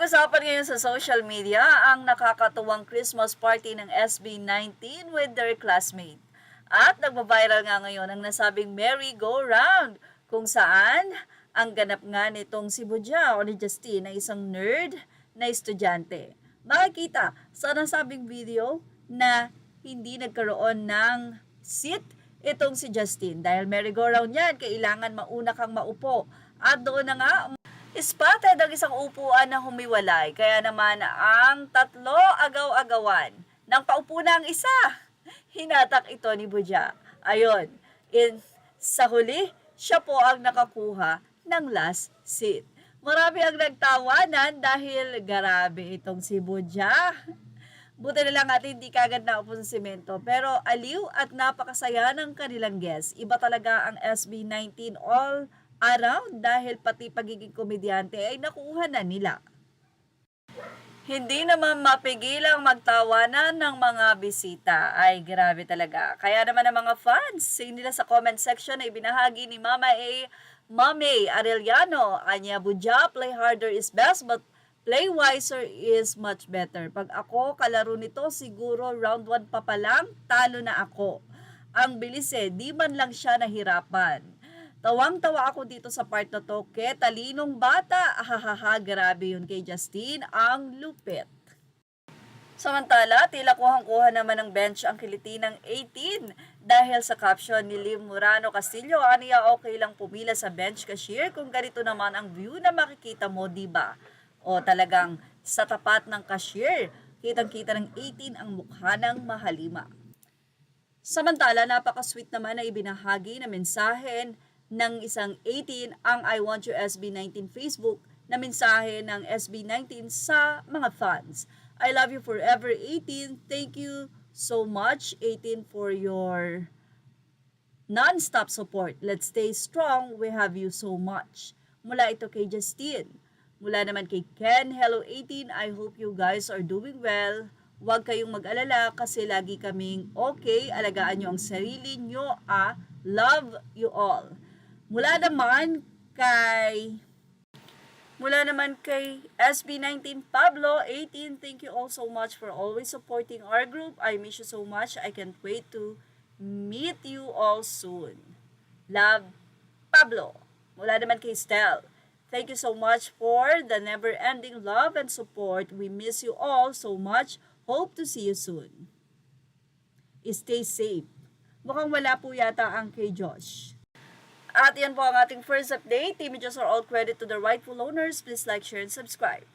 Pag-usapan ngayon sa social media ang nakakatuwang Christmas party ng SB19 with their classmate. At nagbabiral nga ngayon ang nasabing merry-go-round kung saan ang ganap nga nitong si Budja o ni Justine na isang nerd na estudyante. Makikita sa nasabing video na hindi nagkaroon ng seat itong si Justine. Dahil merry-go-round yan, kailangan mauna kang maupo. At doon na nga, spotted ang isang upuan na humiwalay, kaya naman ang tatlo agaw-agawan. Nang paupo na ang isa, hinatak ito ni Budja. Ayun, sa huli, siya po ang nakakuha ng last seat. Marami ang nagtawanan dahil grabe itong si Budja. Buti na lang at hindi kagad naupo sa semento. Pero aliw at napakasaya ng kanilang guest. Iba talaga ang SB19 all around dahil pati pagiging komedyante ay nakuha na nila. Hindi naman mapigilang magtawanan ng mga bisita. Ay, grabe talaga. Kaya naman ang mga fans, nila sa comment section ay binahagi ni Mame Arellano, Anya Budja, play harder is best but play wiser is much better. Pag ako kalaro nito, siguro round 1 pa lang, talo na ako. Ang bilis di man lang siya nahirapan. Tawang-tawa ako dito sa part na to, talinong bata. Ahahaha, grabe yun kay Justine, ang lupit. Samantala, tila kuhang-kuha naman ng bench ang kiliti ng 18 dahil sa caption ni Lim Murano Castillo, aniya okay lang pumila sa bench cashier kung ganito naman ang view na makikita mo, diba? O talagang sa tapat ng cashier, kitang-kita ng 18 ang mukha ng mahalima. Samantala, napaka-sweet naman na ibinahagi na mensahe ng isang 18 ang I Want You SB19 Facebook na mensahe ng SB19 sa mga fans. I love you forever 18. Thank you so much 18 for your non-stop support. Let's stay strong. We have you so much. Mula ito kay Justine. Mula naman kay Ken. Hello 18. I hope you guys are doing well. Huwag kayong mag-alala kasi lagi kaming okay. Alagaan nyo ang sarili nyo. Love you all. Mula naman kay SB19 Pablo 18, thank you all so much for always supporting our group. I miss you so much. I can't wait to meet you all soon. Love, Pablo. Mula naman kay Stel, thank you so much for the never-ending love and support. We miss you all so much. Hope to see you soon. Stay safe. Mukhang wala po yata ang kay Josh. At yan po ang ating first update. Images are all credit to the rightful owners. Please like, share, and subscribe.